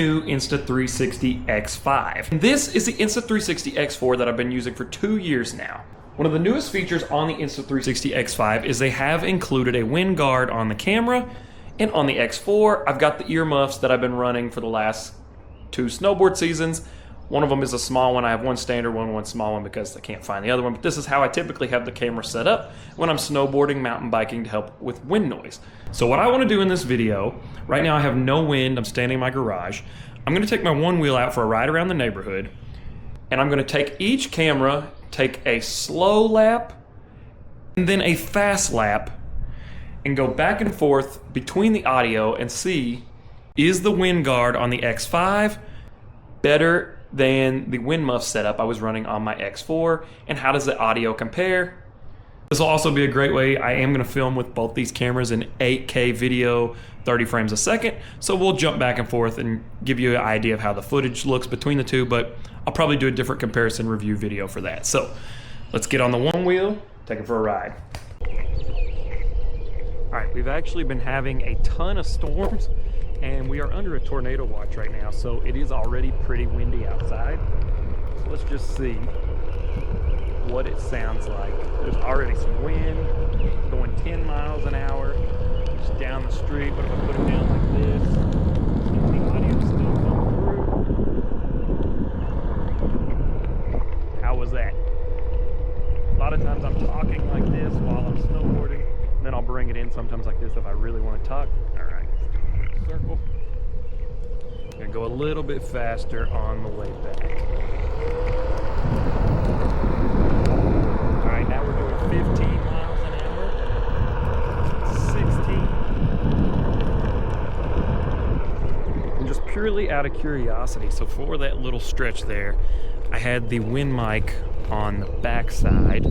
New Insta360 X5. And this is the Insta360 X4 that I've been using for 2 years now. One of the newest features on the Insta360 X5 is they have included a wind guard on the camera, and on the X4 I've got the earmuffs that I've been running for the last 2 snowboard seasons. One of them is a small one. I have one standard one small one because I can't find the other one, but this is how I typically have the camera set up when I'm snowboarding, mountain biking to help with wind noise. So what I want to do in this video, right now I have no wind, I'm standing in my garage. I'm going to take my one wheel out for a ride around the neighborhood, and I'm going to take each camera, take a slow lap, and then a fast lap, and go back and forth between the audio and see, is the wind guard on the X5 better than the wind muff setup I was running on my X4, and how does the audio compare? This will also be a great way. I am going to film with both these cameras in 8K video, 30 frames a second, so we'll jump back and forth and give you an idea of how the footage looks between the two, but I'll probably do a different comparison review video for that. So let's get on the one wheel, take it for a ride. All right, we've actually been having a ton of storms, and we are under a tornado watch right now, so it is already pretty windy outside. So let's just see what it sounds like. There's already some wind going 10 miles an hour just down the street. What if I put it down like this? Can the audio still come through? How was that? A lot of times I'm talking like this while I'm snowboarding, and then I'll bring it in sometimes like this if I really want to talk. All right. Circle. I'm gonna go a little bit faster on the way back. All right, now we're doing 15 miles an hour, 16. And just purely out of curiosity, so for that little stretch there, I had the wind mic on the back side.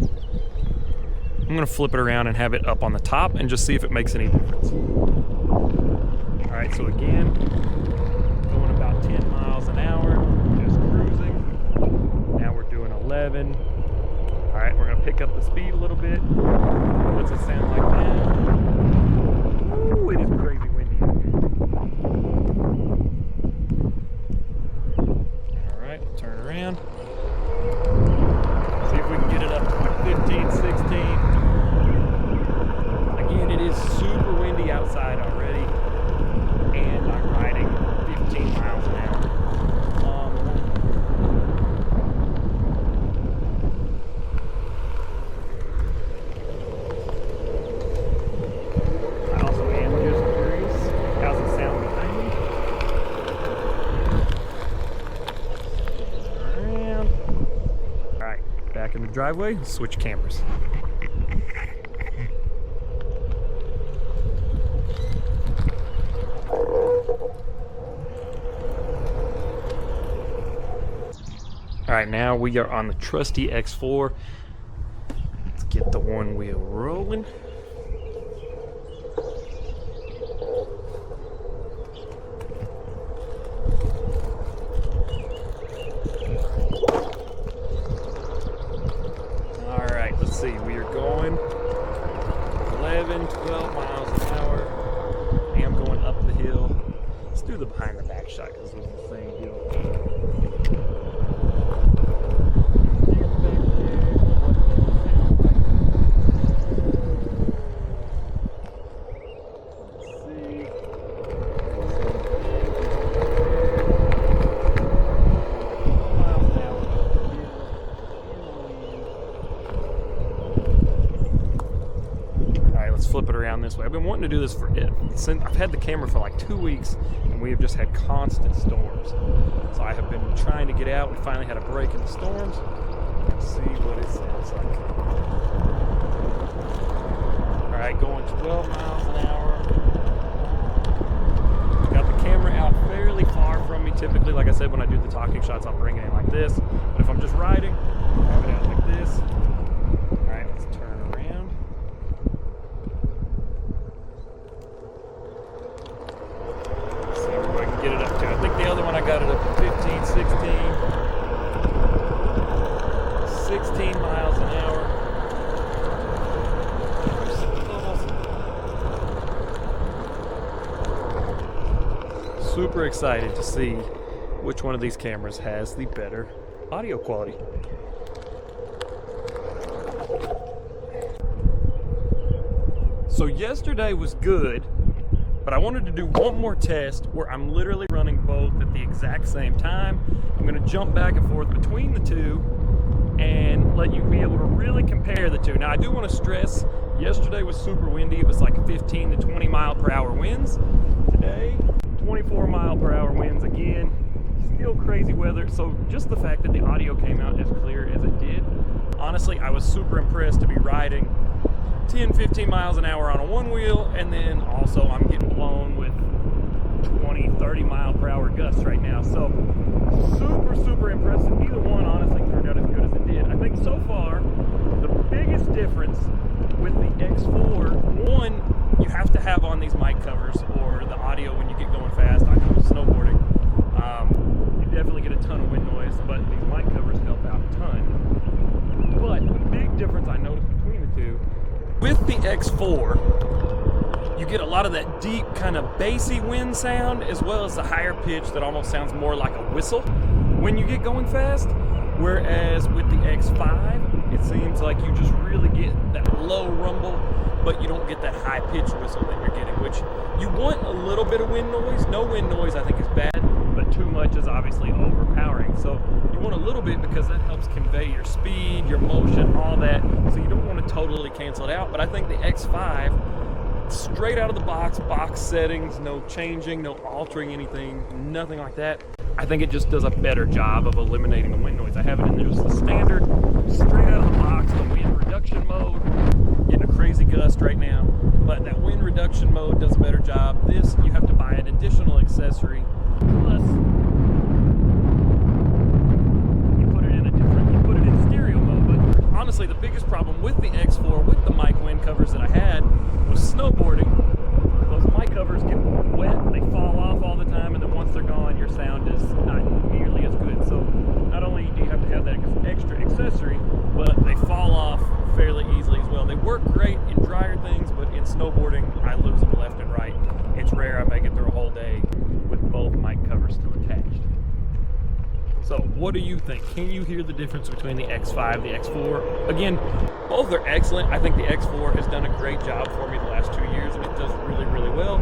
I'm gonna flip it around and have it up on the top and just see if it makes any difference. All right, so again, going about 10 miles an hour, just cruising. Now we're doing 11. All right, we're gonna pick up the speed a little bit. What's it sound like now? Ooh, it is crazy windy. All right, turn around. See if we can get it up to like 15, 16. Again, it is super windy outside already, and I'm riding 15 miles an hour. I also am just curious, how's it sound behind me? Around. All right, back in the driveway, switch cameras. All right, now we are on the trusty X4. Let's get the one wheel rolling. All right, let's see. We are going 11, 12 miles an hour. I am going up the hill. Let's do the behind the back shot because this was the same hill. Flip it around this way. I've been wanting to do this since I've had the camera for like 2 weeks, and we have just had constant storms. So I have been trying to get out. We finally had a break in the storms. Let's see what it sounds like. All right, going 12 miles an hour. Got the camera out fairly far from me. Typically, like I said, when I do the talking shots, I'll bring it in like this. But if I'm just riding, I'll have it out like this. All right, let's turn around. Get it up to. I think the other one I got it up to 15, 16 miles an hour. super excited to see which one of these cameras has the better audio quality. So yesterday was good, but I wanted to do one more test where I'm literally running both at the exact same time. I'm gonna jump back and forth between the two and let you be able to really compare the two. Now I do want to stress, yesterday was super windy. It was like 15 to 20 mile per hour winds. Today, 24 mile per hour winds again. Still crazy weather. So just the fact that the audio came out as clear as it did, honestly, I was super impressed to be riding 10, 15 miles an hour on a one wheel, and then also I'm getting blown with 20, 30 mile per hour gusts right now. So super impressive. Either one honestly turned out as good as it did. I think so far the biggest difference with the X4, one, you have to have on these mic covers or the audio when you get going fast. I know with snowboarding, you definitely get a ton of wind noise, but these mic covers help out a ton. But the big difference I noticed between the two, with the X4, you get a lot of that deep kind of bassy wind sound, as well as the higher pitch that almost sounds more like a whistle when you get going fast. Whereas with the X5, it seems like you just really get that low rumble, but you don't get that high pitch whistle that you're getting, which you want a little bit of wind noise. No wind noise I think is bad, but too much is obviously overpowering. So you want a little bit because that helps convey your speed, your motion, all that. So you don't want to totally cancel it out. But I think the X5, straight out of the box settings, no changing, no altering anything, nothing like that. I think it just does a better job of eliminating the wind noise. I have it in there just the standard, straight out of the box, the wind reduction mode. Getting a crazy gust right now, but that wind reduction mode does a better job. This, you have to buy an additional accessory. Plus, you put it in stereo mode. But honestly, the biggest problem with the X4, with the mic wind covers that I had, was snowboarding. Those mic covers get wet, they fall off all the time, and then once they're gone, your sound is not nearly as good. So not only do you have to have that extra accessory, but they fall off fairly easily as well. They work great in drier things, but in snowboarding, I lose them left and right. It's rare I make it through a whole day with both mic covers still attached. So what do you think? Can you hear the difference between the X5, the X4? Again, both are excellent. I think the X4 has done a great job for me the last 2 years, and it does really well.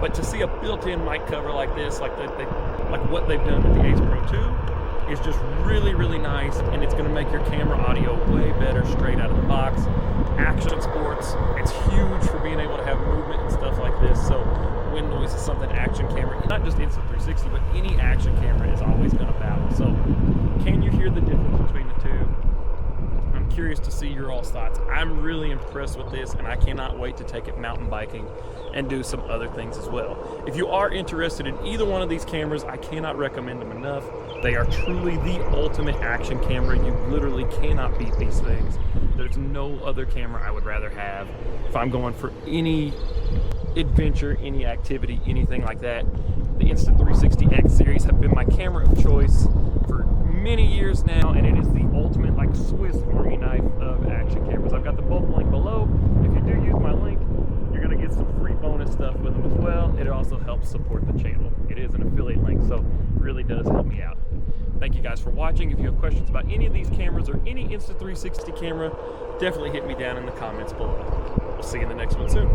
But to see a built-in mic cover like this, like what they've done with the Ace Pro 2, is just really nice, and it's going to make your camera audio way better straight out of the box. Action sports, it's huge for being able to have movement and stuff like this. So wind noise is something action camera, not just Insta360, but any action camera is always going to battle. So can you hear the difference between the two? I'm curious to see your all's thoughts. I'm really impressed with this, and I cannot wait to take it mountain biking and do some other things as well. If you are interested in either one of these cameras, I cannot recommend them enough. They are truly the ultimate action camera. You literally cannot beat these things. There's no other camera I would rather have if I'm going for any adventure, any activity, anything like that. The Insta360 X series have been my camera of choice for many years now, and it is the ultimate like Swiss Army knife of action cameras. I've got the bulk link below. If you do use my link, you're going to get some free bonus stuff with them as well. It also helps support the channel. It is an affiliate link, so it really does help me out. Thank you guys for watching. If you have questions about any of these cameras or any Insta360 camera, definitely hit me down in the comments below. We'll see you in the next one soon.